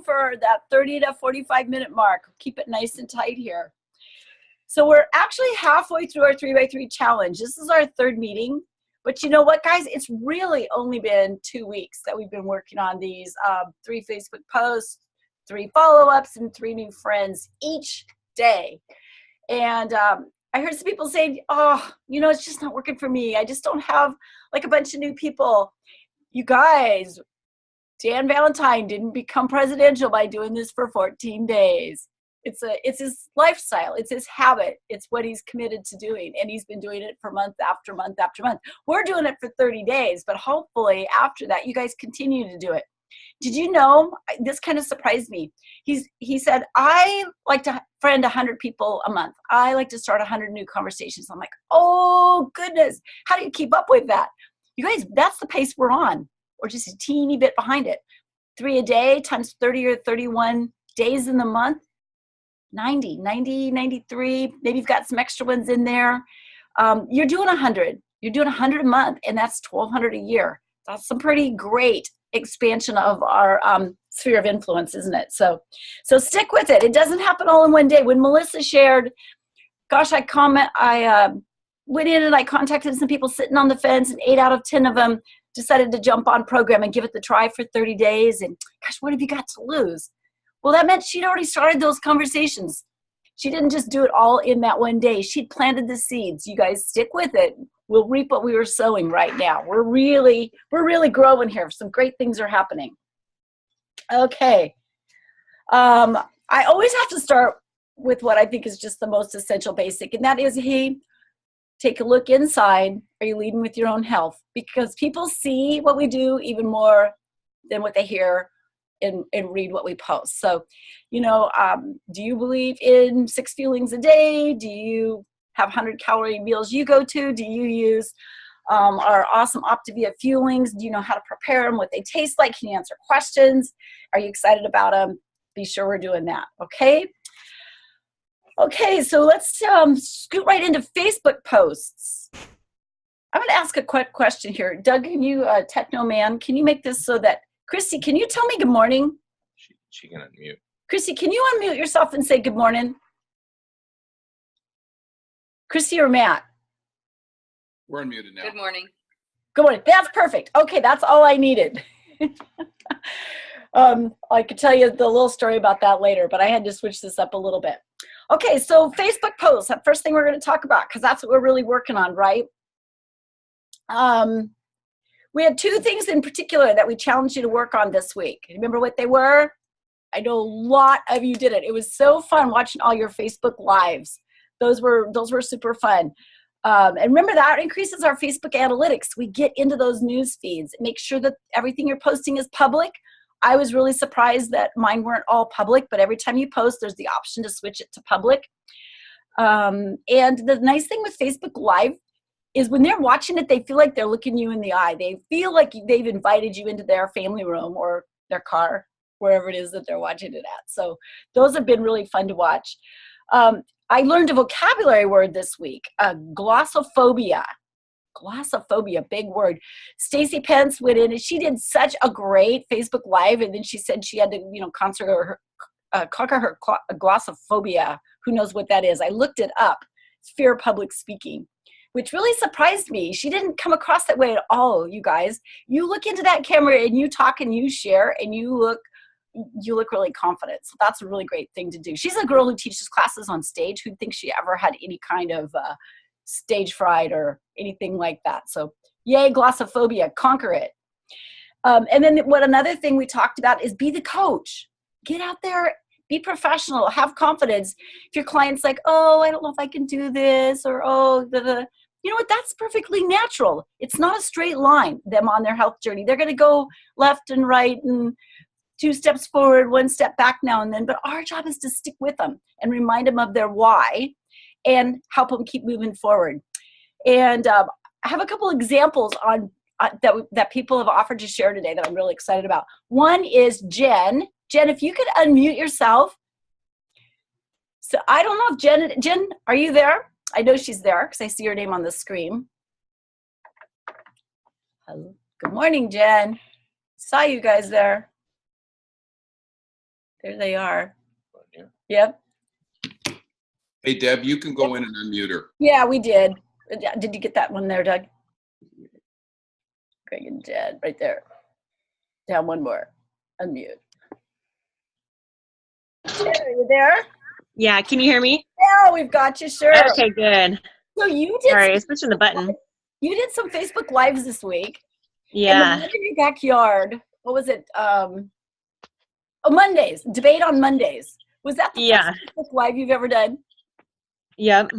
shooting for that 30 to 45-minute mark. Keep it nice and tight here. So we're actually halfway through our 3x3 challenge. This is our third meeting. But you know what, guys? It's really only been 2 weeks that we've been working on these 3 Facebook posts, 3 follow-ups, and 3 new friends each day. And I heard some people say, oh, you know, it's just not working for me. I just don't have like a bunch of new people. You guys, Dan Valentine didn't become presidential by doing this for 14 days. It's his lifestyle. It's his habit. It's what he's committed to doing. And he's been doing it for month after month after month. We're doing it for 30 days, but hopefully after that, you guys continue to do it. Did you know, this kind of surprised me. He said, I like to friend 100 people a month. I like to start 100 new conversations. I'm like, oh goodness, how do you keep up with that? You guys, that's the pace we're on. Or just a teeny bit behind it. 3 a day times 30 or 31 days in the month. 90, 93, maybe you've got some extra ones in there. You're doing 100. You're doing 100 a month, and that's 1,200 a year. That's some pretty great expansion of our sphere of influence, isn't it? So stick with it. It doesn't happen all in one day. When Melissa shared, gosh, I went in and I contacted some people sitting on the fence, and 8 out of 10 of them decided to jump on program and give it the try for 30 days. And gosh, what have you got to lose? Well, that meant she'd already started those conversations. She didn't just do it all in that one day. She'd planted the seeds. You guys stick with it. We'll reap what we were sowing right now. We're really growing here. Some great things are happening. Okay. I always have to start with what I think is just the most essential basic, and that is, hey, take a look inside. Are you leading with your own health? Because people see what we do even more than what they hear and read what we post. So, you know, do you believe in 6 fuelings a day? Do you have 100-calorie meals you go to? Do you use our awesome Optavia fuelings? Do you know how to prepare them, what they taste like? Can you answer questions? Are you excited about them? Be sure we're doing that, okay? Okay, so let's scoot right into Facebook posts. I'm going to ask a quick question here. Doug, can you, Techno Man, can you make this so that Christy, can you tell me good morning? She can unmute. Christy, can you unmute yourself and say good morning? Christy or Matt? We're unmuted now. Good morning. Good morning. That's perfect. Okay, that's all I needed. I could tell you the little story about that later, but I had to switch this up a little bit. Okay, so Facebook posts, that first thing we're going to talk about, because that's what we're really working on, right? We had 2 things in particular that we challenged you to work on this week. Remember what they were? I know a lot of you did it. It was so fun watching all your Facebook lives. Those were super fun. And remember, that increases our Facebook analytics. We get into those news feeds. Make sure that everything you're posting is public. I was really surprised that mine weren't all public, but every time you post, there's the option to switch it to public. And the nice thing with Facebook Live is when they're watching it, they feel like they're looking you in the eye. They feel like they've invited you into their family room or their car, wherever it is that they're watching it at. So those have been really fun to watch. I learned a vocabulary word this week, glossophobia. Glossophobia, big word. Stacey Pence went in and she did such a great Facebook Live, and then she said she had to, you know, conquer her glossophobia. Who knows what that is? I looked it up. It's fear of public speaking, which really surprised me. She didn't come across that way at all, you guys. You look into that camera and you talk and you share and you look really confident. So that's a really great thing to do. She's a girl who teaches classes on stage. Who thinks she ever had any kind of stage fright or anything like that? So yay, glossophobia, conquer it. And then another thing we talked about is be the coach. Get out there, be professional, have confidence. If your client's like, oh, I don't know if I can do this, or oh, you know what, that's perfectly natural. It's not a straight line, them on their health journey. They're going to go left and right and 2 steps forward, 1 step back now and then, but our job is to stick with them and remind them of their why and help them keep moving forward. And I have a couple examples on that people have offered to share today that I'm really excited about. One is Jen. Jen, if you could unmute yourself. So I don't know if Jen, are you there? I know she's there because I see her name on the screen. Hello. Good morning, Jen. Saw you guys there. There they are. Yep. Hey, Deb, you can go in and unmute her. Yeah, we did. Did you get that one there, Doug? Greg and Jed, right there. Down one more. Unmute. Jed, are you there? Yeah, can you hear me? Yeah, we've got you, sure. Okay, good. So you did. Sorry, I was pushing the button. You did some Facebook Lives this week. Yeah. And in your backyard. What was it? Mondays. Debate on Mondays. Was that the first Facebook Live you've ever done? Yep.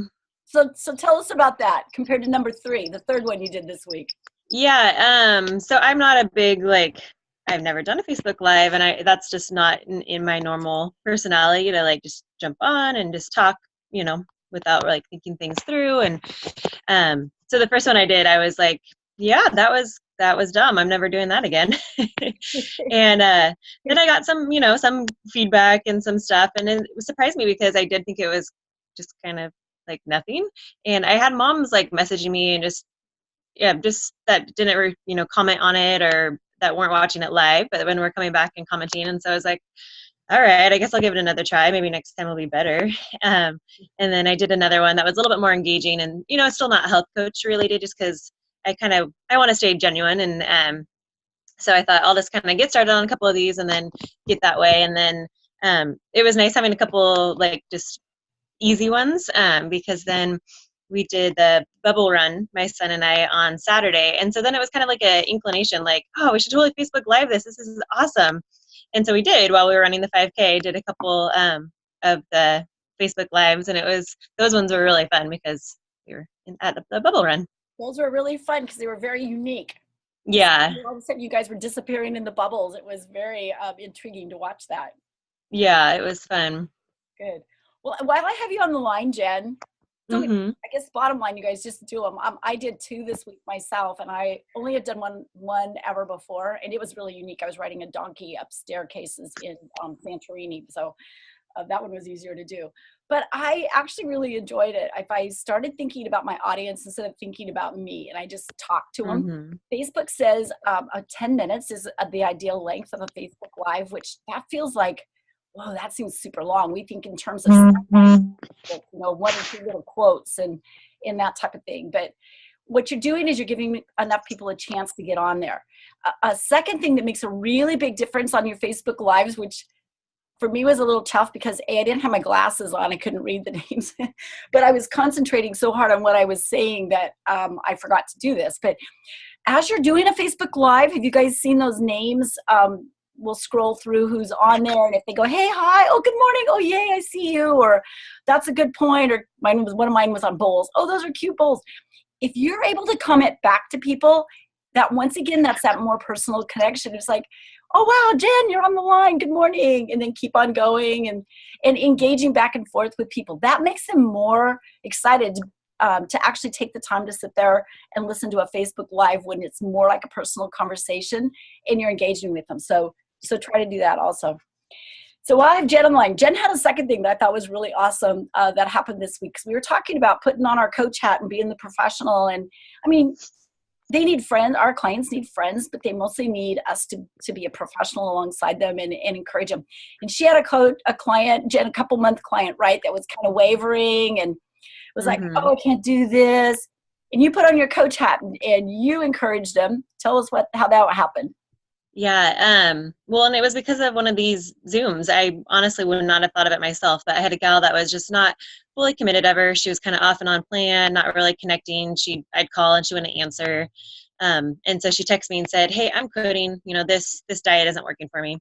So tell us about that compared to number 3, the third one you did this week. Yeah. So I'm not a big, I've never done a Facebook Live, and that's just not in my normal personality to just jump on and just talk, without thinking things through. And so the first one I did, I was like, yeah, that was dumb. I'm never doing that again. And then I got some, some feedback and some stuff, and it surprised me because I did think it was just kind of nothing. And I had moms messaging me and just that didn't comment on it or that weren't watching it live, but when we're coming back and commenting. And so I was like, all right, I guess I'll give it another try. Maybe next time will be better. And then I did another one that was a little bit more engaging, and it's still not health coach related, just because I want to stay genuine. And so I thought I'll just kind of get started on a couple of these and then get that way. And then it was nice having a couple just easy ones, because then we did the bubble run, my son and I, on Saturday. And so then it was kind of like an inclination, oh, we should totally Facebook Live this. This is awesome. And so we did, while we were running the 5K, did a couple of the Facebook Lives. And those ones were really fun because we were at the bubble run. Those were really fun because they were very unique. Yeah. All of a sudden you guys were disappearing in the bubbles. It was very intriguing to watch that. Yeah, it was fun. Good. Well, while I have you on the line, Jen, so Mm-hmm. I guess bottom line, you guys just do them. I did 2 this week myself, and I only had done one ever before, and it was really unique. I was riding a donkey up staircases in Santorini, so that one was easier to do. But I actually really enjoyed it. If I started thinking about my audience instead of thinking about me, and I just talked to them. Mm-hmm. Facebook says 10 minutes is the ideal length of a Facebook Live, which that feels like, whoa, that seems super long. We think in terms of, 1 or 2 little quotes and that type of thing. But what you're doing is you're giving enough people a chance to get on there. A second thing that makes a really big difference on your Facebook Lives, which for me was a little tough because I didn't have my glasses on. I couldn't read the names, but I was concentrating so hard on what I was saying that I forgot to do this. But as you're doing a Facebook Live, have you guys seen those names? We'll scroll through who's on there, and if they go, hey, hi, oh, good morning, oh, yay, I see you, or that's a good point, or one of mine was on bowls, oh, those are cute bowls. If you're able to comment back to people, that once again, that's that more personal connection. It's like, oh, wow, Jen, you're on the line, good morning, and then keep on going and engaging back and forth with people. That makes them more excited to actually take the time to sit there and listen to a Facebook Live when it's more like a personal conversation and you're engaging with them. So try to do that also. So while I have Jen online, Jen had a second thing that I thought was really awesome that happened this week. Because we were talking about putting on our coach hat and being the professional. And I mean, they need friends. Our clients need friends, but they mostly need us to be a professional alongside them and encourage them. And she had a client, Jen, a couple month client, right, that was kind of wavering and was like, oh, I can't do this. And you put on your coach hat and you encouraged them. Tell us how that happened. Yeah. Well, and it was because of one of these Zooms. I honestly would not have thought of it myself, but I had a gal that was just not fully committed ever. She was kind of off and on plan, not really connecting. I'd call and she wouldn't answer. And so she texted me and said, hey, I'm quitting. This diet isn't working for me.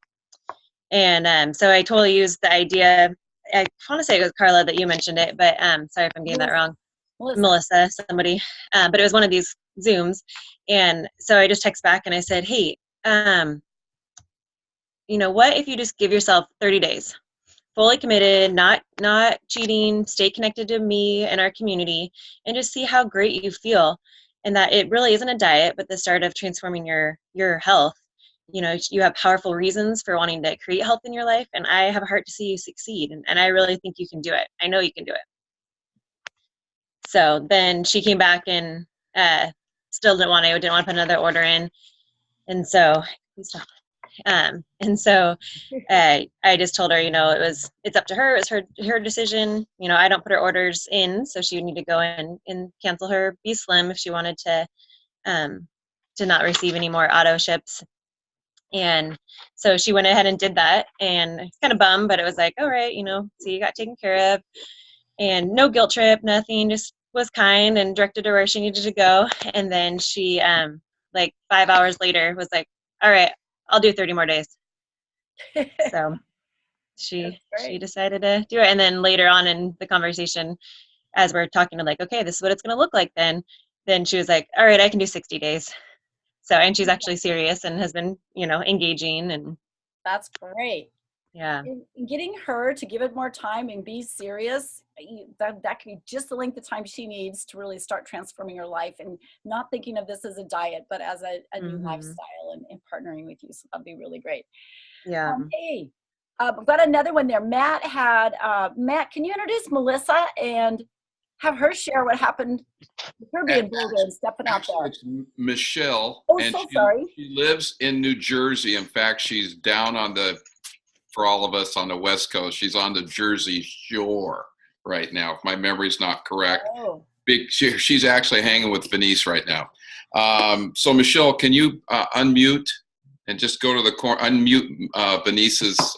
And so I totally used the idea. I want to say it was Carla that you mentioned it, but sorry if I'm getting that wrong. Melissa, somebody. But it was one of these Zooms. And so I just text back and I said, hey, what if you just give yourself 30 days, fully committed, not cheating, stay connected to me and our community, and just see how great you feel. And that it really isn't a diet, but the start of transforming your health. You have powerful reasons for wanting to create health in your life, and I have a heart to see you succeed. And I really think you can do it. I know you can do it. So then she came back and still didn't want to put another order in. And so, And so I just told her, it's up to her. It was her decision. I don't put her orders in, so she would need to go in and cancel her Be Slim if she wanted to not receive any more auto ships. And so she went ahead and did that, and it's kind of bummed, but it was like, all right, so you got taken care of, and no guilt trip, nothing, just was kind and directed her where she needed to go. And then she, like 5 hours later, was like, all right, I'll do 30 more days. So she decided to do it. And then later on in the conversation, as we're talking to like, okay, this is what it's going to look like then she was like, all right, I can do 60 days. So, and she's actually serious and has been, engaging, and that's great. Yeah. And getting her to give it more time and be serious, that could be just the length of time she needs to really start transforming her life and not thinking of this as a diet, but as a new lifestyle and partnering with you. So that'd be really great. Yeah. Hey, we've got another one there. Matt, can you introduce Melissa and have her share what happened with her being bolder and stepping out there? It's Michelle. Oh, and so sorry. She lives in New Jersey. In fact, she's down for all of us on the West Coast, she's on the Jersey Shore right now, if my memory's not correct. Oh. She's actually hanging with Venice right now. So Michelle, can you unmute and just go to the corner, unmute Venice's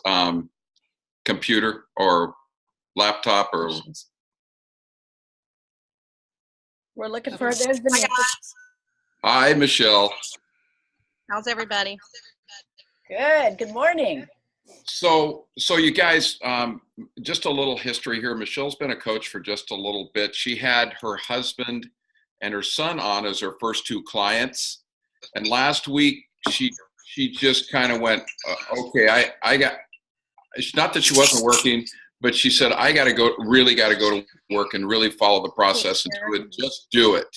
computer or laptop or... We're looking for her. There's Venice. Hi, Michelle. How's everybody? Good morning. So you guys, just a little history here. Michelle's been a coach for just a little bit. She had her husband and her son on as her first two clients. And last week, she just kind of went, okay, it's not that she wasn't working, but she said, I really got to go to work and really follow the process and do it. Just do it.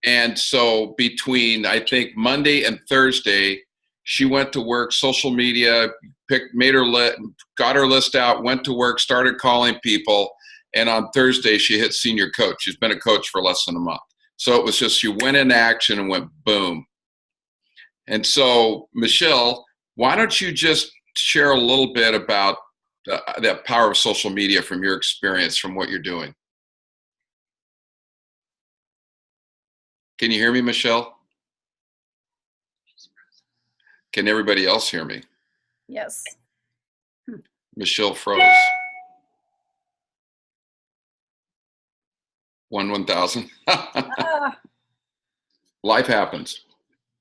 And so between, I think, Monday and Thursday, she went to work, social media, got her list out, went to work, started calling people. And on Thursday, she hit senior coach. She's been a coach for less than a month. So it was just, she went in action and went boom. And so, Michelle, why don't you just share a little bit about the power of social media from your experience, from what you're doing? Can you hear me, Michelle? Can everybody else hear me? Yes. Michelle froze. 1,000. Life happens.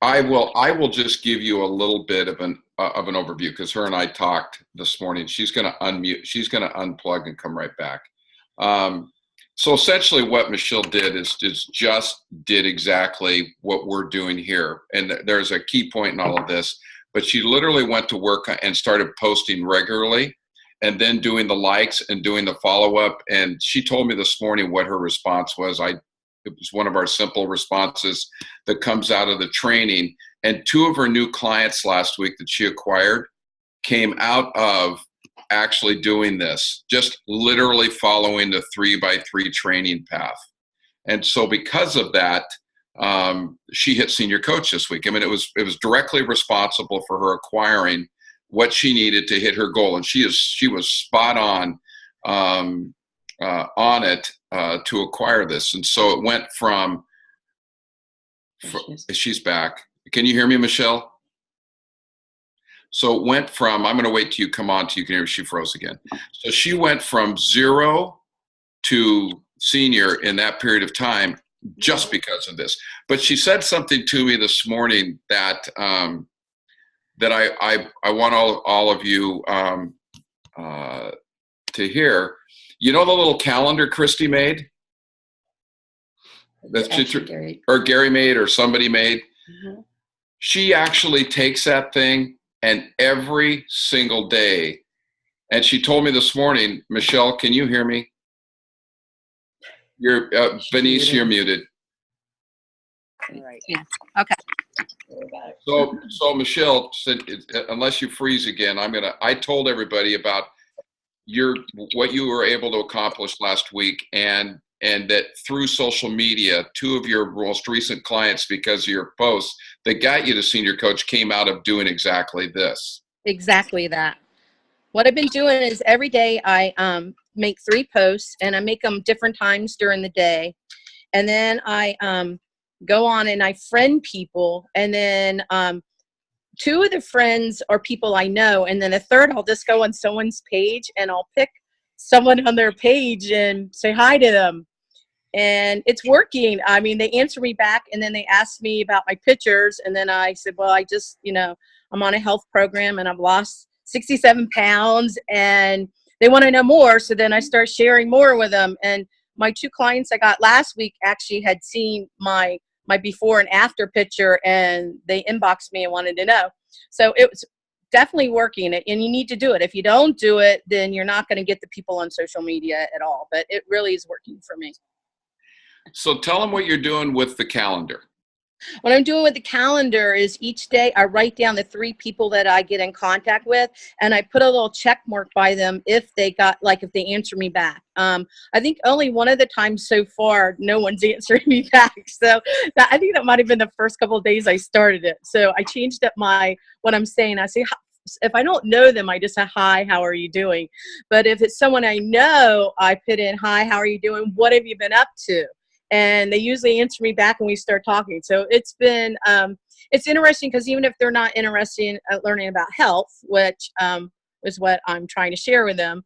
I will just give you a little bit of an overview, because her and I talked this morning. She's going to unmute. She's going to unplug and come right back. So essentially, what Michelle did is just did exactly what we're doing here. And there's a key point in all of this. But she literally went to work and started posting regularly, and then doing the likes and doing the follow-up. And she told me this morning what her response was. It was one of our simple responses that comes out of the training. And 2 of her new clients last week that she acquired came out of actually doing this, just literally following the 3x3 training path. And so because of that, she hit senior coach this week. I mean, it was directly responsible for her acquiring what she needed to hit her goal. And she was spot on it to acquire this. And so it went from she's back. Can you hear me, Michelle? So it went from, I'm going to wait till you come on till you can hear, she froze again. So she went from 0 to senior in that period of time just because of this. But she said something to me this morning that that I want all of you to hear. You know the little calendar Christy made? That's Gary. Or Gary made, or somebody made. Mm-hmm. She actually takes that thing, and every single day, and she told me this morning, Michelle, can you hear me? You're Venice, you're muted. Right. Yeah. Okay. So Michelle said, unless you freeze again, I told everybody about what you were able to accomplish last week, and and that through social media, 2 of your most recent clients, because of your posts that got you to senior coach, came out of doing exactly this. Exactly that. What I've been doing is every day I make 3 posts, and I make them different times during the day. And then I go on and I friend people. And then 2 of the friends are people I know. And then a third, I'll just go on someone's page and I'll pick someone on their page and say hi to them. And it's working. I mean, they answer me back, and then they ask me about my pictures. And then I said, well, I just, I'm on a health program and I've lost 67 pounds, and they want to know more. So then I start sharing more with them. And my 2 clients I got last week actually had seen my before and after picture, and they inboxed me and wanted to know. So it was definitely working, and you need to do it. If you don't do it, then you're not going to get the people on social media at all. But it really is working for me. So tell them what you're doing with the calendar. What I'm doing with the calendar is each day I write down the 3 people that I get in contact with, and I put a little check mark by them if they answer me back. I think only one of the times so far, no one's answering me back. So I think that might have been the first couple of days I started it. So I changed up what I'm saying. I say, if I don't know them, I just say, hi, how are you doing? But if it's someone I know, I put in, hi, how are you doing? What have you been up to? And they usually answer me back when we start talking. So it's been, it's interesting because even if they're not interested in learning about health, which is what I'm trying to share with them,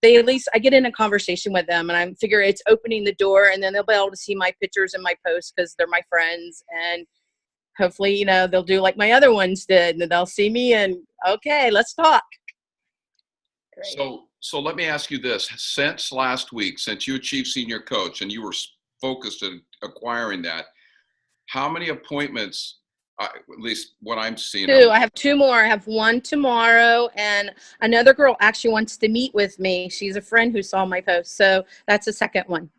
they at least, I get in a conversation with them, and I figure it's opening the door, and then they'll be able to see my pictures and my posts because they're my friends. And hopefully, they'll do like my other ones did, and they'll see me and, okay, let's talk. Great. So let me ask you this. Since last week, since you achieved senior coach and you were focused on acquiring that, how many appointments, at least what I'm seeing? 2. I have 2 more. I have 1 tomorrow, and another girl actually wants to meet with me. She's a friend who saw my post. So that's the second one.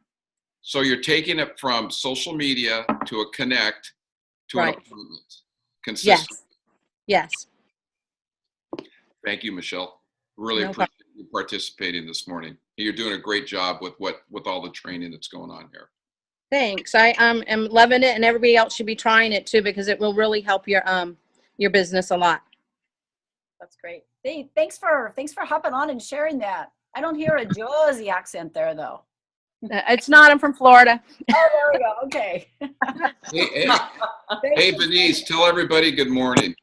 So you're taking it from social media to a connect to an appointment. Consistent. Yes. Thank you, Michelle. Really appreciate you participating this morning. You're doing a great job with all the training that's going on here. Thanks. I am loving it, and everybody else should be trying it too, because it will really help your business a lot. That's great. Hey, thanks for hopping on and sharing that. I don't hear a Jersey accent there though. It's not. I'm from Florida. Oh, there we go. Okay. Hey, Denise, tell everybody good morning.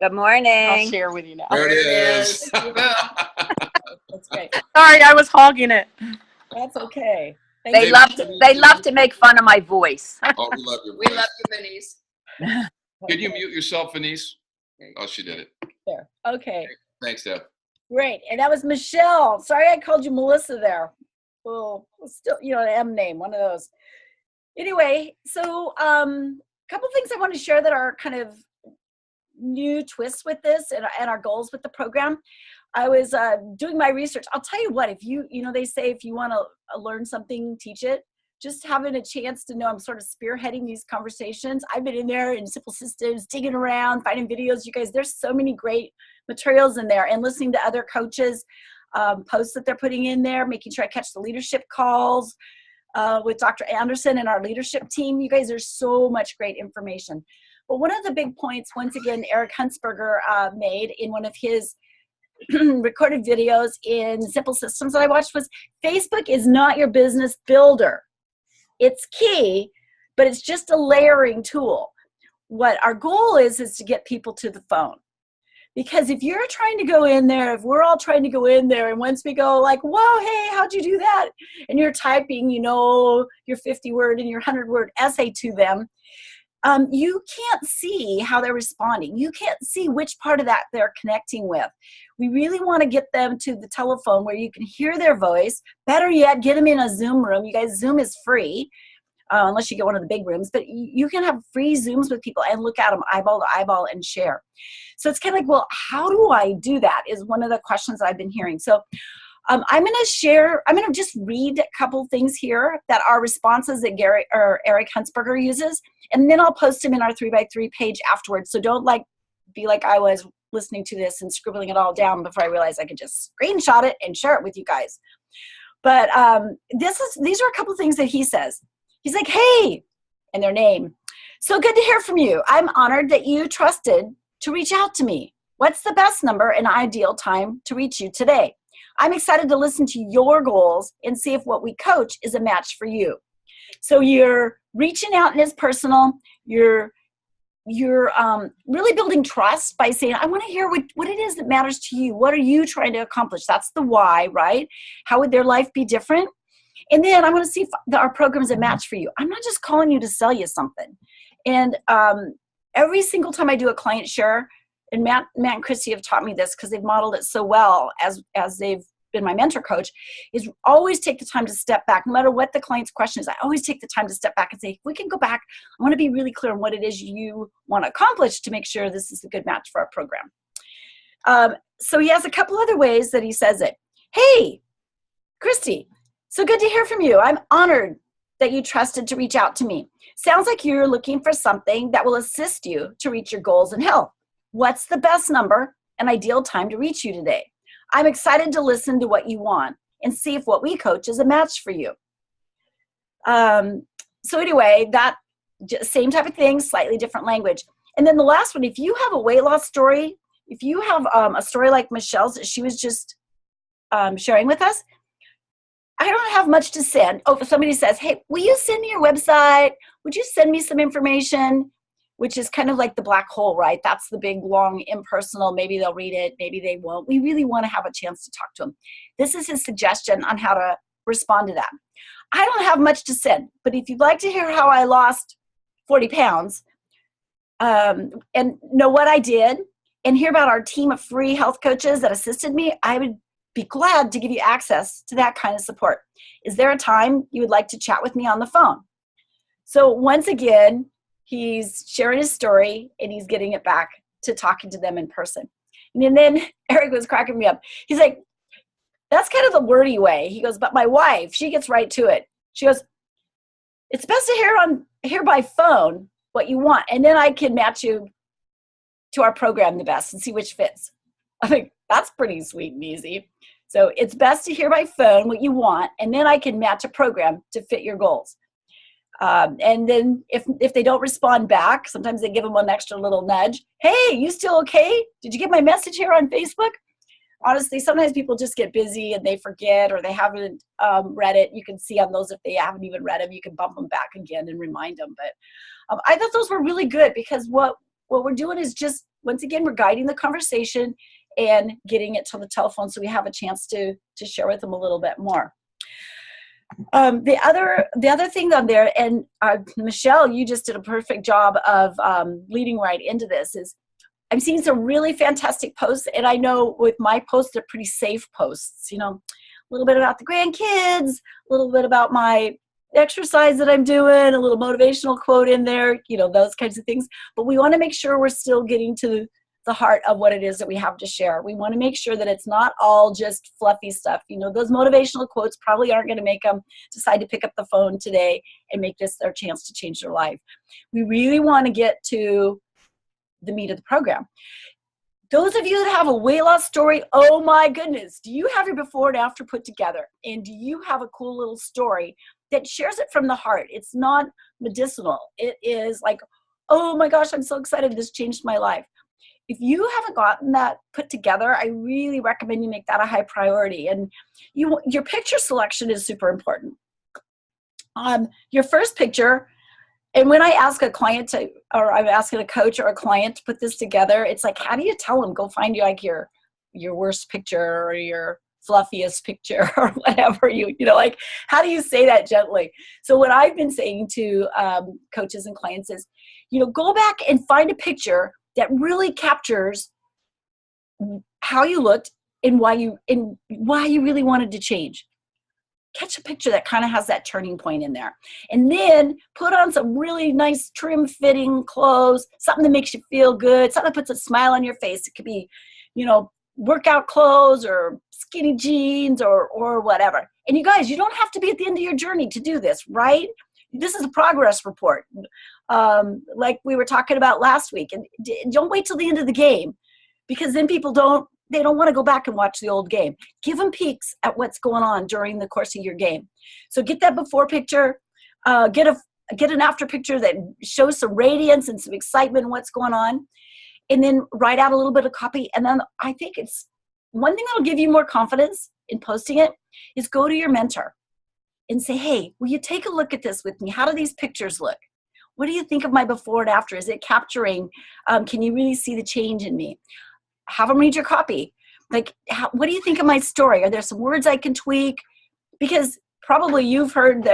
Good morning. I'll share with you now. There it is. That's great. Sorry, I was hogging it. That's okay. They love to make fun of my voice. Oh, we love your voice. We love you, Denise. Can you mute yourself, Denise? Oh, she did it. There. Okay. Thanks, Deb. Great. And that was Michelle. Sorry I called you Melissa there. Well, still, an M name, one of those. Anyway, so a couple things I want to share that are kind of new twists with this and our goals with the program. I was doing my research. I'll tell you what, if they say if you want to learn something, teach it. Just having a chance to know I'm sort of spearheading these conversations. I've been in there in Simple Systems, digging around, finding videos. You guys, there's so many great materials in there, and listening to other coaches' posts that they're putting in there, making sure I catch the leadership calls with Dr. Anderson and our leadership team. You guys, there's so much great information. But one of the big points, once again, Eric Huntsberger made in one of his recorded videos in Simple Systems that I watched was Facebook is not your business builder. It's key, but it's just a layering tool. What our goal is to get people to the phone. Because if you're trying to go in there, if we're all trying to go in there, and once we go like, whoa, hey, how'd you do that? And you're typing, your 50-word and your 100-word essay to them, you can't see how they're responding. You can't see which part of that they're connecting with. We really want to get them to the telephone where you can hear their voice. Better yet, get them in a Zoom room. You guys, Zoom is free, unless you get one of the big rooms. But you can have free Zooms with people and look at them eyeball to eyeball and share. So it's kind of like, well, how do I do that is one of the questions that I've been hearing. So I'm going to just read a couple things here that are responses that Eric Huntsberger uses, and then I'll post them in our 3x3 page afterwards. So don't be like I was listening to this and scribbling it all down before I realized I could just screenshot it and share it with you guys. But these are a couple of things that he says. He's like, hey, and their name. So good to hear from you. I'm honored that you trusted to reach out to me. What's the best number and ideal time to reach you today? I'm excited to listen to your goals and see if what we coach is a match for you. So you're reaching out and it's personal. You're really building trust by saying, I want to hear what it is that matters to you. What are you trying to accomplish? That's the why, right? How would their life be different? And then I want to see if our program is a match for you. I'm not just calling you to sell you something. And every single time I do a client share, and Matt and Christy have taught me this because they've modeled it so well as they've been my mentor coach, is always take the time to step back. No matter what the client's question is, I always take the time to step back and say, if we can go back, I want to be really clear on what it is you want to accomplish to make sure this is a good match for our program. So he has a couple other ways that he says it. Hey, Christy, so good to hear from you. I'm honored that you trusted to reach out to me. Sounds like you're looking for something that will assist you to reach your goals and health. What's the best number and ideal time to reach you today? I'm excited to listen to what you want and see if what we coach is a match for you. So anyway, that same type of thing, slightly different language. And then the last one, if you have a weight loss story, if you have a story like Michelle's that she was just sharing with us, I don't have much to send. Oh, if somebody says, hey, will you send me your website? Would you send me some information? Which is kind of like the black hole, right? That's the big, long, impersonal. Maybe they'll read it. Maybe they won't. We really want to have a chance to talk to them. This is his suggestion on how to respond to that. I don't have much to send, but if you'd like to hear how I lost 40 pounds and know what I did and hear about our team of free health coaches that assisted me, I would be glad to give you access to that kind of support. Is there a time you would like to chat with me on the phone? So once again, he's sharing his story and he's getting it back to talking to them in person. And then Eric was cracking me up. He's like, that's kind of the wordy way. He goes, but my wife, she gets right to it. She goes, it's best to hear by phone what you want. And then I can match you to our program the best and see which fits. I think that's pretty sweet and easy. So it's best to hear by phone what you want, and then I can match a program to fit your goals. And then if they don't respond back, sometimes they give them one extra little nudge. Hey, you still okay? Did you get my message here on Facebook? Honestly, sometimes people just get busy and they forget or they haven't read it. You can see on those if they haven't even read them, you can bump them back again and remind them. But I thought those were really good because what we're doing is just, once again, we're guiding the conversation and getting it to the telephone so we have a chance to share with them a little bit more. The other thing on there, and Michelle, you just did a perfect job of leading right into this, is I'm seeing some really fantastic posts, and I know with my posts, they're pretty safe posts, you know, a little bit about the grandkids, a little bit about my exercise that I'm doing, a little motivational quote in there, you know, those kinds of things. But we want to make sure we're still getting to the heart of what it is that we have to share. We want to make sure that it's not all just fluffy stuff. You know, those motivational quotes probably aren't going to make them decide to pick up the phone today and make this their chance to change their life. We really want to get to the meat of the program. Those of you that have a weight loss story, oh my goodness, do you have your before and after put together? And do you have a cool little story that shares it from the heart? It's not medicinal. It is like, oh my gosh, I'm so excited. This changed my life. If you haven't gotten that put together, I really recommend you make that a high priority. And your picture selection is super important. Your first picture, and when I ask a client or I'm asking a coach or a client to put this together, it's like, how do you tell them, go find you like your worst picture or your fluffiest picture or whatever, you know, like, how do you say that gently? So what I've been saying to coaches and clients is, you know, go back and find a picture that really captures how you looked and why you really wanted to change. Catch a picture that kind of has that turning point in there. And then put on some really nice trim fitting clothes, something that makes you feel good, something that puts a smile on your face. It could be, you know, workout clothes or skinny jeans or whatever. And you guys, you don't have to be at the end of your journey to do this, right? This is a progress report, like we were talking about last week. And don't wait till the end of the game, because then people don't they don't want to go back and watch the old game. Give them peeks at what's going on during the course of your game. So get that before picture, get an after picture that shows some radiance and some excitement in what's going on, and then write out a little bit of copy. And then I think it's one thing that'll give you more confidence in posting it is go to your mentor and say, hey, will you take a look at this with me? How do these pictures look? What do you think of my before and after? Is it capturing? Can you really see the change in me? Have them read your copy. Like, what do you think of my story? Are there some words I can tweak? Because probably you've heard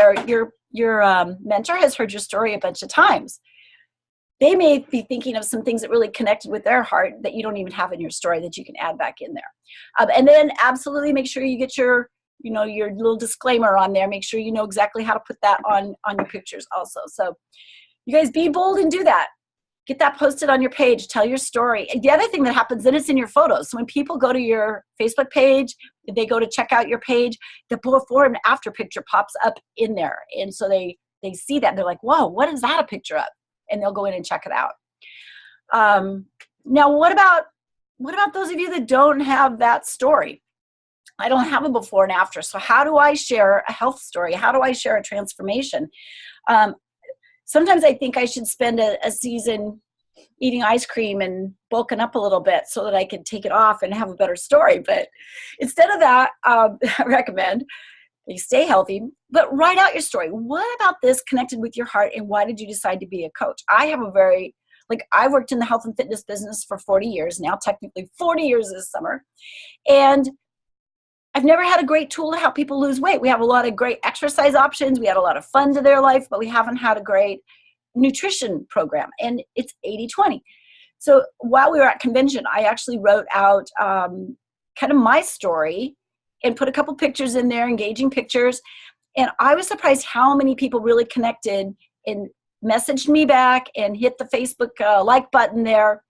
your mentor has heard your story a bunch of times. They may be thinking of some things that really connected with their heart that you don't even have in your story that you can add back in there. And then absolutely make sure you get your little disclaimer on there. Make sure you know exactly how to put that on your pictures also. So you guys be bold and do that. Get that posted on your page. Tell your story. And the other thing that happens, then it's in your photos. So when people go to your Facebook page, they go to check out your page, the before and after picture pops up in there. And so they see that. And they're like, whoa, what is that a picture of? And they'll go in and check it out. Now, what about those of you that don't have that story? I don't have a before and after. So how do I share a health story? How do I share a transformation? Sometimes I think I should spend a season eating ice cream and bulking up a little bit so that I can take it off and have a better story. But instead of that, I recommend you stay healthy, but write out your story. What about this connected with your heart, and why did you decide to be a coach? I have I've worked in the health and fitness business for 40 years now, technically 40 years this summer. And I've never had a great tool to help people lose weight. We have a lot of great exercise options. We had a lot of fun to their life, but we haven't had a great nutrition program. And it's 80-20. So while we were at convention, I actually wrote out kind of my story and put a couple pictures in there, engaging pictures. And I was surprised how many people really connected and messaged me back and hit the Facebook like button there.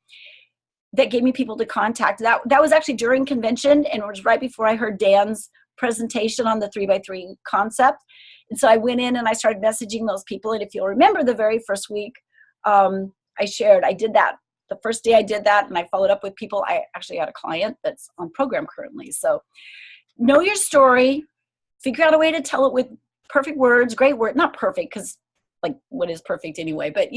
That gave me people to contact. That was actually during convention, and it was right before I heard Dan's presentation on the 3x3 concept. And so I went in and I started messaging those people. And if you'll remember, the very first week I did that. The first day I did that, and I followed up with people. I actually had a client that's on program currently. So know your story, figure out a way to tell it with perfect words, great word, not perfect, because like what is perfect anyway, but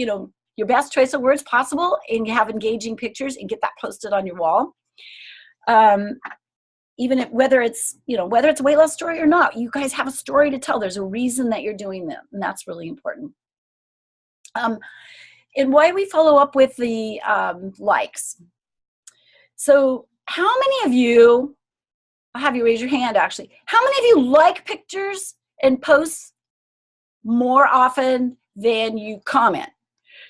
your best choice of words possible, and you have engaging pictures, and get that posted on your wall. Whether it's a weight loss story or not, you guys have a story to tell. There's a reason that you're doing them, and that's really important. And why we follow up with the likes. So how many of you, I'll have you raise your hand actually, how many of you like pictures and posts more often than you comment?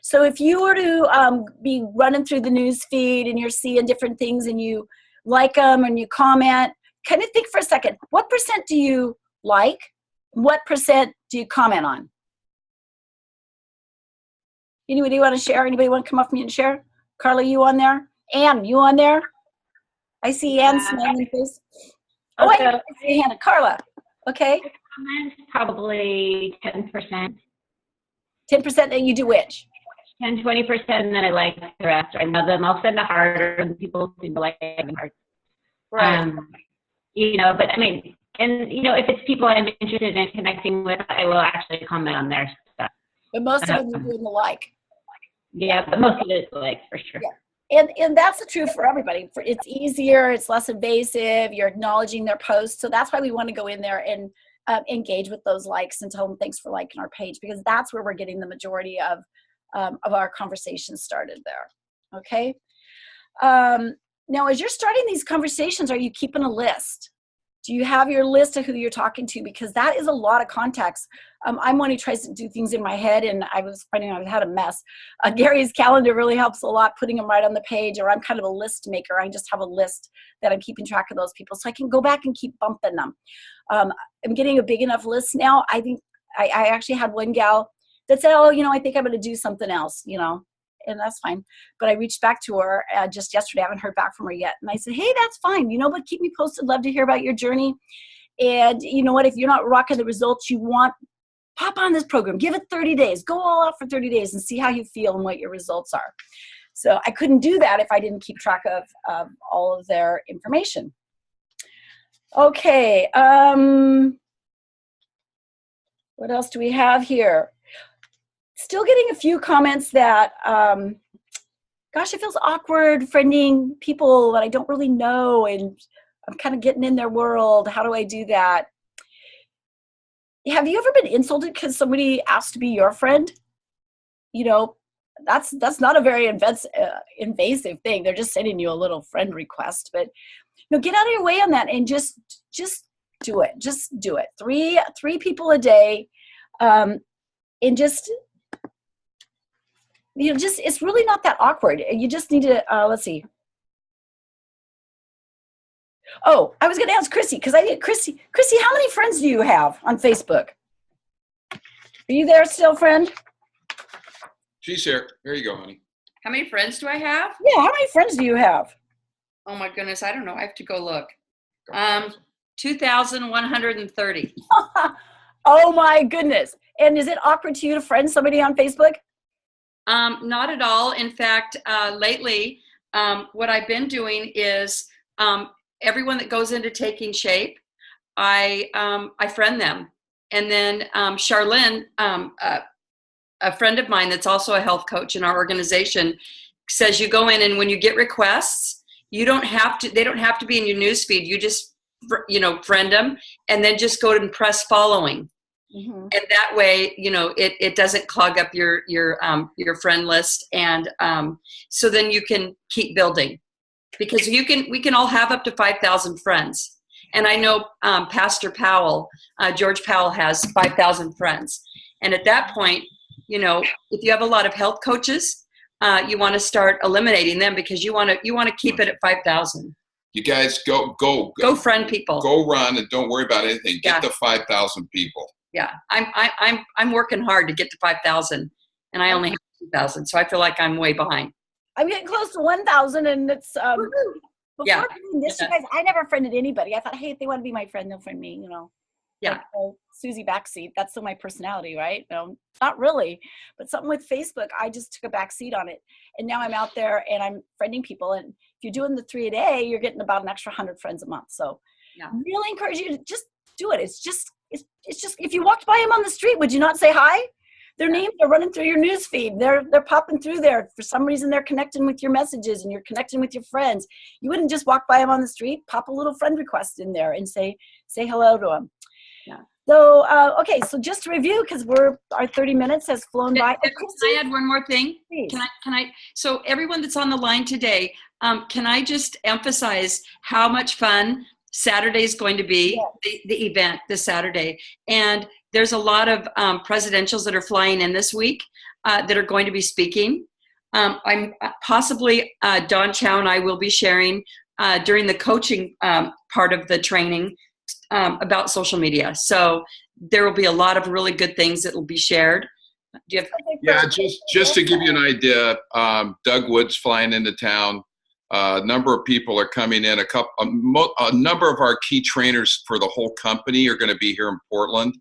So if you were to be running through the news feed and you're seeing different things and you like them and you comment, kind of think for a second, what % do you like? What % do you comment on? Anybody want to share? Anybody want to come up to me and share? Carla, you on there? Ann, you on there? I see Ann smiling face. Oh, wait, I see Hannah. Carla, okay. Comments, probably 10%. 10% that you do which? 10-20%, and then I like the rest. I love them. I'll send a heart, and people seem to like having hearts. Right. But I mean, and if it's people I'm interested in connecting with, I will actually comment on their stuff. But most of them are doing the like. Yeah, but most of it is like, for sure. Yeah. And that's the truth for everybody. It's easier, it's less invasive, you're acknowledging their posts. So that's why we want to go in there and engage with those likes and tell them thanks for liking our page, because that's where we're getting the majority of our conversation started there. Okay. Now, as you're starting these conversations, are you keeping a list? Do you have your list of who you're talking to? Because that is a lot of contacts. I'm one who tries to do things in my head, and I was finding out I had a mess. Gary's calendar really helps a lot, putting them right on the page, or I'm kind of a list maker. I just have a list that I'm keeping track of those people so I can go back and keep bumping them. I'm getting a big enough list now. I think I actually had one gal that said, I think I'm going to do something else, and that's fine. But I reached back to her just yesterday. I haven't heard back from her yet. And I said, hey, that's fine. But keep me posted. Love to hear about your journey. And you know what? If you're not rocking the results you want, pop on this program. Give it 30 days. Go all out for 30 days and see how you feel and what your results are. So I couldn't do that if I didn't keep track of all of their information. Okay. What else do we have here? Still getting a few comments that, gosh, it feels awkward friending people that I don't really know, and I'm kind of getting in their world. How do I do that? Have you ever been insulted because somebody asked to be your friend? You know, that's not a very invasive thing. They're just sending you a little friend request. But, you know, get out of your way on that and just do it. Just do it. Three people a day. And just, you know, just, it's really not that awkward. You just need to, let's see. Oh, I was going to ask Chrissy, because Chrissy, how many friends do you have on Facebook? Are you there still, friend? She's here. Here you go, honey. How many friends do I have? Yeah, how many friends do you have? Oh my goodness, I don't know. I have to go look. 2,130. Oh my goodness. And is it awkward to you to friend somebody on Facebook? Not at all. In fact, lately, what I've been doing is everyone that goes into Taking Shape, I friend them. And then Charlene, a friend of mine that's also a health coach in our organization, says you go in and when you get requests, they don't have to be in your newsfeed. You just, you know, friend them and then just go and press following. Mm-hmm. And that way, you know, it doesn't clog up your friend list. And so then you can keep building, because we can all have up to 5,000 friends. And I know Pastor Powell, George Powell has 5,000 friends. And at that point, you know, if you have a lot of health coaches, you want to start eliminating them, because you want to keep it at 5,000. You guys go friend people. Go run and don't worry about anything. Get to 5,000 people. Yeah, I'm working hard to get to 5,000, and I only have 2,000, so I feel like I'm way behind. I'm getting close to 1,000, and it's before yeah. doing this, you guys, I never friended anybody. I thought, hey, if they want to be my friend, they'll friend me, you know. Yeah. Like, Susie Backseat, that's still my personality, right? No, not really. But something with Facebook, I just took a back seat on it. And now I'm out there and I'm friending people. And if you're doing the 3 a day, you're getting about an extra 100 friends a month. So yeah. Really encourage you to just do it. It's just, if you walked by them on the street, would you not say hi? Their names are running through your news feed. They're popping through there. For some reason, they're connecting with your messages and you're connecting with your friends. You wouldn't just walk by them on the street, pop a little friend request in there and say hello to them. Yeah. So, okay, so just to review, because our 30 minutes has flown by. Can I add one more thing? Please. Can I? So everyone that's on the line today, can I just emphasize how much fun Saturday is going to be, the event this Saturday. And there's a lot of presidentials that are flying in this week that are going to be speaking. I'm possibly, Dawn Chow and I will be sharing during the coaching part of the training about social media. So there will be a lot of really good things that will be shared. Do you have? Yeah, just to give you an idea, Doug Wood's flying into town. A number of people are coming in. A number of our key trainers for the whole company are going to be here in Portland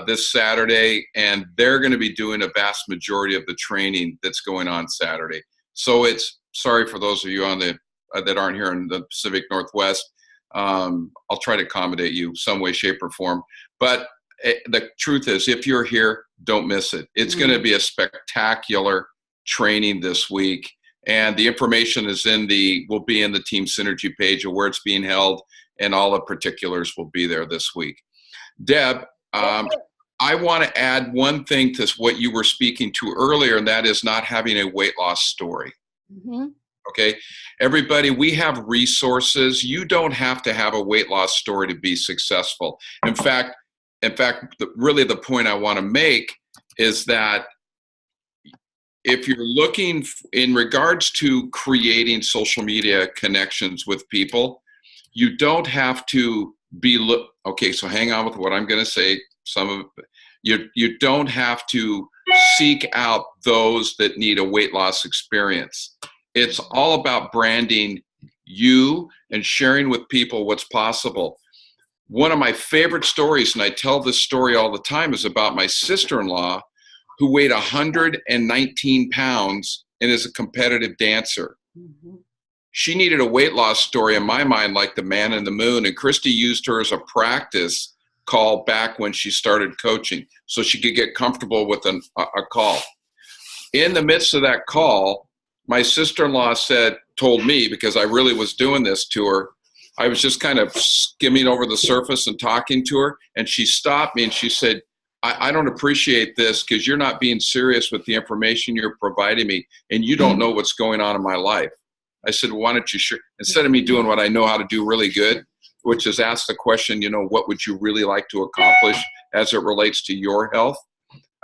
this Saturday, and they're going to be doing a vast majority of the training that's going on Saturday. So it's sorry for those of you on the that aren't here in the Pacific Northwest. I'll try to accommodate you some way, shape, or form. But the truth is, if you're here, don't miss it. It's going to be a spectacular training this week. And the information will be in the Team Synergy page of where it's being held, and all the particulars will be there this week. Deb, I want to add one thing to what you were speaking to earlier, and that is not having a weight loss story. Mm-hmm. Okay, everybody, we have resources. You don't have to have a weight loss story to be successful. In fact, really the point I want to make is that if you're looking in regards to creating social media connections with people, you don't have to be okay. So hang on with what I'm going to say. You don't have to seek out those that need a weight loss experience. It's all about branding you and sharing with people what's possible. One of my favorite stories, and I tell this story all the time, is about my sister-in-law who weighed 119 pounds and is a competitive dancer. She needed a weight loss story in my mind, like the man in the moon. And Christy used her as a practice call back when she started coaching so she could get comfortable with a call. In the midst of that call, my sister-in-law told me, because I really was doing this to her, I was just kind of skimming over the surface and talking to her, and she stopped me and she said, I don't appreciate this because you're not being serious with the information you're providing me, and you don't know what's going on in my life. I said, well, why don't you share? Instead of me doing what I know how to do really good, which is ask the question, what would you really like to accomplish as it relates to your health?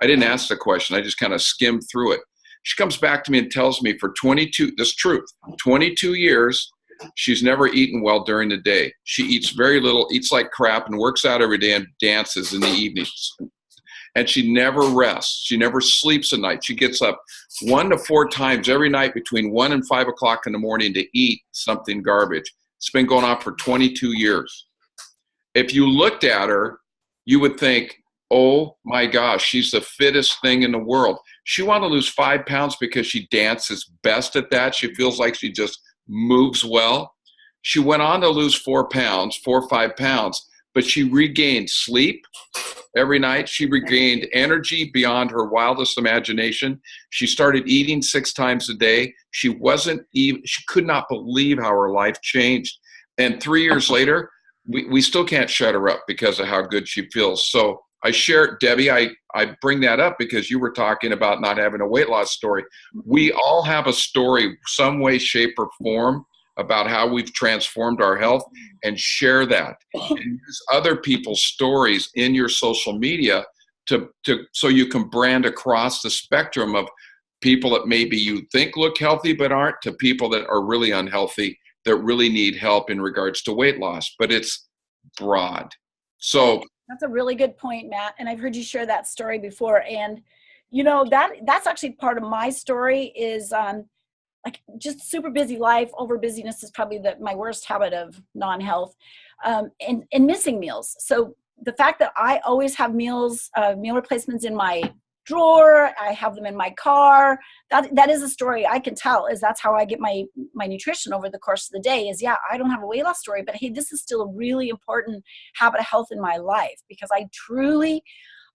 I didn't ask the question. I just kind of skimmed through it. She comes back to me and tells me for 22 years, she's never eaten well during the day. She eats very little, eats like crap, and works out every day and dances in the evenings. And she never rests. She never sleeps at night. She gets up 1 to 4 times every night between 1 and 5 o'clock in the morning to eat something garbage. It's been going on for 22 years. If you looked at her, you would think, oh my gosh, she's the fittest thing in the world. She wanted to lose 5 pounds because she dances best at that. She feels like she just moves well. She went on to lose 4 or 5 pounds, but she regained sleep every night. She regained energy beyond her wildest imagination. She started eating 6 times a day. She could not believe how her life changed. And 3 years later, we still can't shut her up because of how good she feels. So I share, Debbie, I bring that up because you were talking about not having a weight loss story. We all have a story, some way, shape, or form, about how we've transformed our health, and share that. And use other people's stories in your social media so you can brand across the spectrum of people that maybe you think look healthy but aren't, to people that are really unhealthy, that really need help in regards to weight loss. But it's broad. So that's a really good point, Matt. And I've heard you share that story before. And that's actually part of my story is like just super busy life. Over busyness is probably my worst habit of non-health, and missing meals. So the fact that I always have meal replacements in my drawer, I have them in my car, that is a story I can tell, is that's how I get my nutrition over the course of the day. Is, yeah, I don't have a weight loss story, but hey, this is still a really important habit of health in my life, because I truly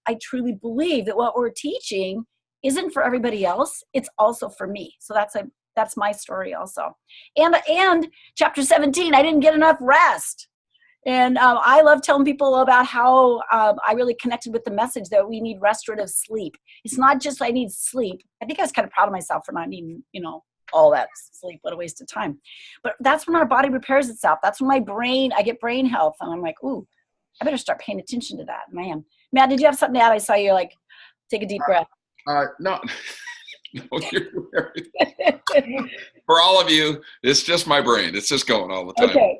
believe that what we're teaching isn't for everybody else, it's also for me. So that's my story also. And chapter 17, I didn't get enough rest. And I love telling people about how I really connected with the message that we need restorative sleep. It's not just I need sleep. I think I was kind of proud of myself for not needing, all that sleep. What a waste of time. But that's when our body repairs itself. That's when I get brain health. And I'm like, ooh, I better start paying attention to that, man. Matt, did you have something to add? I saw you take a deep breath. No, for all of you, it's just my brain. It's just going all the time. Okay.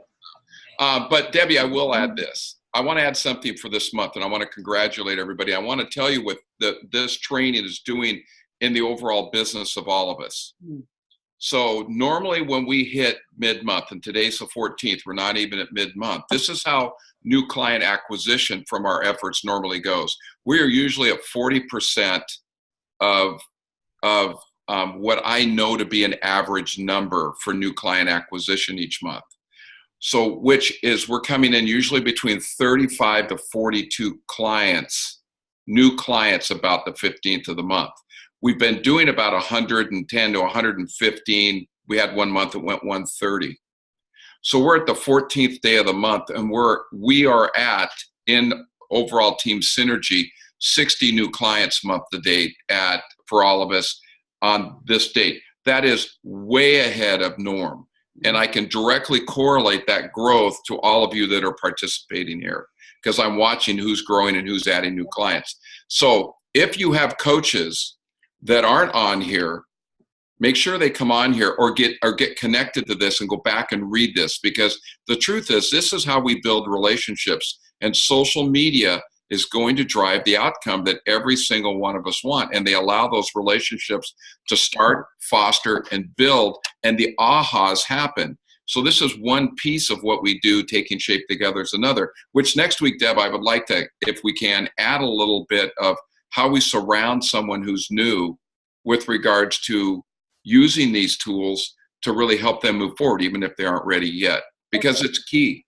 But Debbie, I will add this. I want to add something for this month, and I want to congratulate everybody. I want to tell you what this training is doing in the overall business of all of us. So normally when we hit mid-month, and today's the 14th, we're not even at mid-month. This is how new client acquisition from our efforts normally goes. We are usually at 40% of what I know to be an average number for new client acquisition each month. So which is, we're coming in usually between 35 to 42 clients, new clients, about the 15th of the month. We've been doing about 110 to 115. We had one month that went 130. So we're at the 14th day of the month, and we are at, in overall team synergy, 60 new clients month to date for all of us on this date. That is way ahead of norm. And I can directly correlate that growth to all of you that are participating here, because I'm watching who's growing and who's adding new clients. So if you have coaches that aren't on here, make sure they come on here or get connected to this and go back and read this, because the truth is, this is how we build relationships, and social media is going to drive the outcome that every single one of us want. And they allow those relationships to start, foster, and build, and the ahas happen. So this is one piece of what we do. Taking shape together is another, which next week, Deb, I would like to, if we can, add a little bit of how we surround someone who's new with regards to using these tools to really help them move forward, even if they aren't ready yet, because it's key.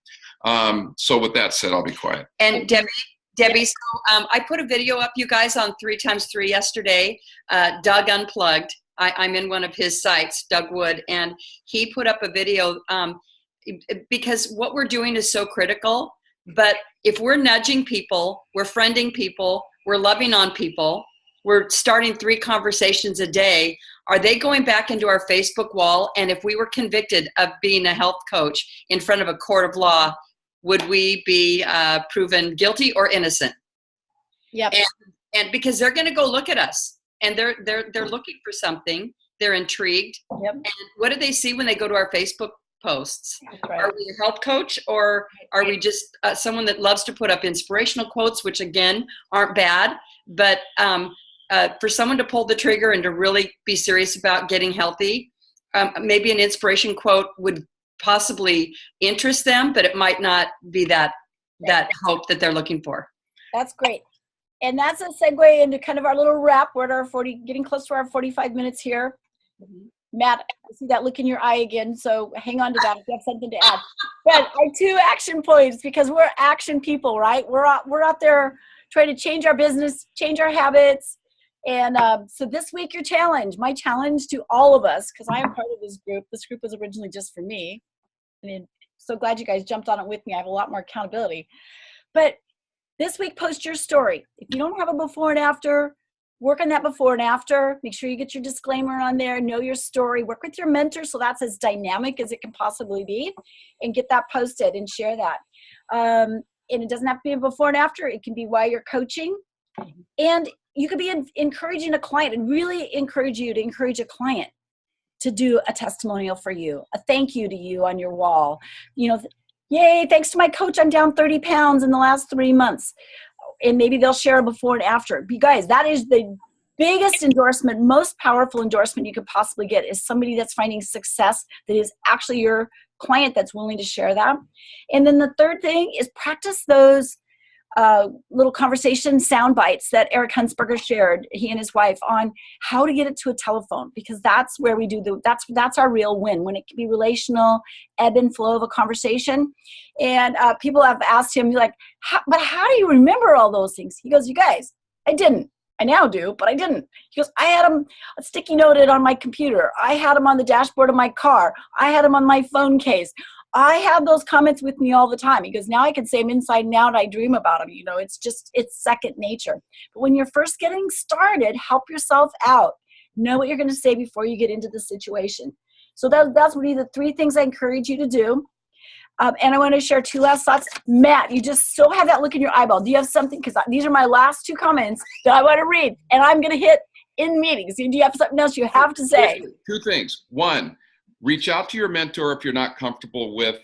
So with that said, I'll be quiet. And Debbie, so I put a video up, you guys, on 3x3 yesterday. Doug Unplugged. I'm in one of his sites, Doug Wood, and he put up a video because what we're doing is so critical. But if we're nudging people, we're friending people, we're loving on people, we're starting 3 conversations a day, are they going back into our Facebook wall? And if we were convicted of being a health coach in front of a court of law, would we be proven guilty or innocent? Yep. And because they're going to go look at us, and they're looking for something, they're intrigued. Yep. And what do they see when they go to our Facebook posts? Right. Are we a health coach, or are we just someone that loves to put up inspirational quotes, which again aren't bad, but for someone to pull the trigger and to really be serious about getting healthy, maybe an inspiration quote would possibly interest them, but it might not be that hope that they're looking for. That's great. And that's a segue into kind of our little wrap. We're at our getting close to our 45 minutes here. Matt, I see that look in your eye again, so hang on to that if you have something to add. But our 2 action points, because we're action people, right? We're out there trying to change our business, change our habits. And so this week, my challenge to all of us, because I am part of this group was originally just for me. I mean, so glad you guys jumped on it with me. I have a lot more accountability. But this week, post your story. If you don't have a before and after, work on that before and after. Make sure you get your disclaimer on there, know your story, work with your mentor so that's as dynamic as it can possibly be, and get that posted and share that. And it doesn't have to be a before and after. It can be while you're coaching. And you could be encouraging a client, and really encourage you to encourage a client to do a testimonial for you, a thank you to you on your wall. You know, yay, thanks to my coach, I'm down 30 pounds in the last 3 months. And maybe they'll share a before and after. You guys, that is the biggest endorsement, most powerful endorsement you could possibly get, is somebody that's finding success that is actually your client that's willing to share that. And then the third thing is practice those little conversation sound bites that Eric Huntsberger shared, he and his wife, on how to get it to a telephone, because that's where we do that's our real win, when it can be relational, ebb and flow of a conversation. And people have asked him, like, but how do you remember all those things? He goes, you guys, I didn't. I now do, but I didn't. He goes, I had them sticky noted on my computer. I had them on the dashboard of my car. I had them on my phone case. I have those comments with me all the time. He goes, now I can say them inside and out. I dream about them. You know, it's second nature. But when you're first getting started, help yourself out. Know what you're going to say before you get into the situation. So that's really the 3 things I encourage you to do. And I want to share 2 last thoughts. Matt, you just still have that look in your eyeball. Do you have something? Because these are my last 2 comments that I want to read, and I'm going to hit in meetings. Do you have something else you have to say? 2 things. 1, reach out to your mentor if you're not comfortable with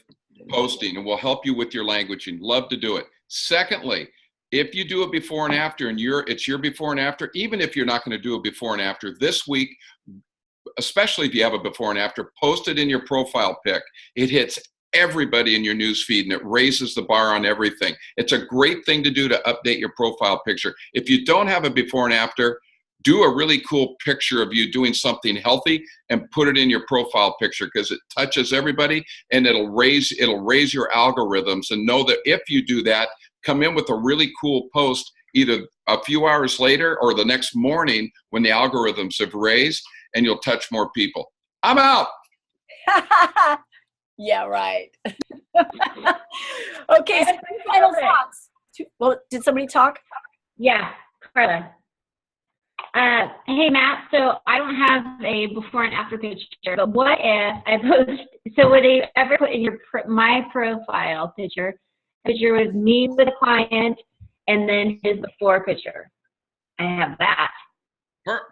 posting, and we'll help you with your language, and love to do it. Secondly, if you do a before and after, and it's your before and after, even if you're not going to do a before and after this week, especially if you have a before and after, post it in your profile pic. It hits everybody in your news feed, and it raises the bar on everything. It's a great thing to do to update your profile picture. If you don't have a before and after, do a really cool picture of you doing something healthy and put it in your profile picture, because it touches everybody, and it'll raise your algorithms. And know that if you do that, come in with a really cool post either a few hours later or the next morning when the algorithms have raised, and you'll touch more people. I'm out. Yeah, right. Okay, so final thoughts. Well, did somebody talk? Yeah, Carla. Hey, Matt, so I don't have a before and after picture, but what if I post, so would they ever put in my profile picture with me with a client, and then his before picture? I have that.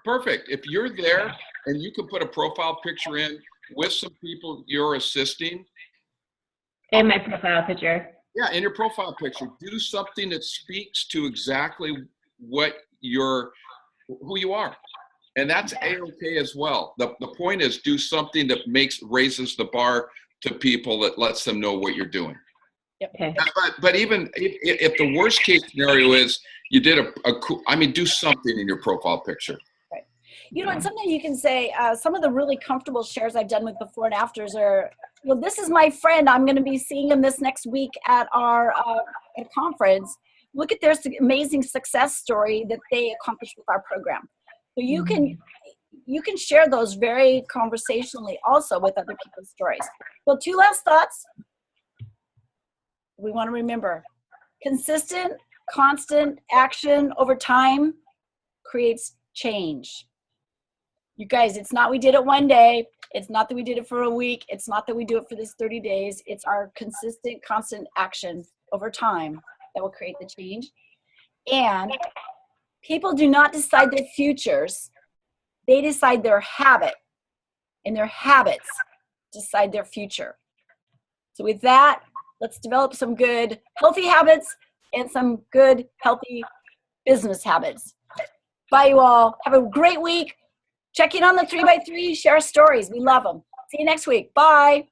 Perfect. If you're there and you can put a profile picture in with some people you're assisting. In my profile picture. Yeah, in your profile picture, do something that speaks to exactly who you are. And that's A-okay as well. The point is, do something that raises the bar to people, that lets them know what you're doing. Yep. Okay. But even if the worst case scenario is you did do something in your profile picture. Right. You know, and something you can say, some of the really comfortable shares I've done with before and afters are, well, this is my friend. I'm going to be seeing him this next week at our conference. Look at their amazing success story that they accomplished with our program. So you can share those very conversationally also with other people's stories. So 2 last thoughts. We want to remember, consistent, constant action over time creates change. You guys, it's not we did it one day. It's not that we did it for a week. It's not that we do it for this 30 days. It's our consistent, constant action over time that will create the change. And people do not decide their futures. They decide their habit, and their habits decide their future. So with that, let's develop some good, healthy habits and some good, healthy business habits. Bye, you all. Have a great week. Check in on the 3x3. Share stories. We love them. See you next week. Bye.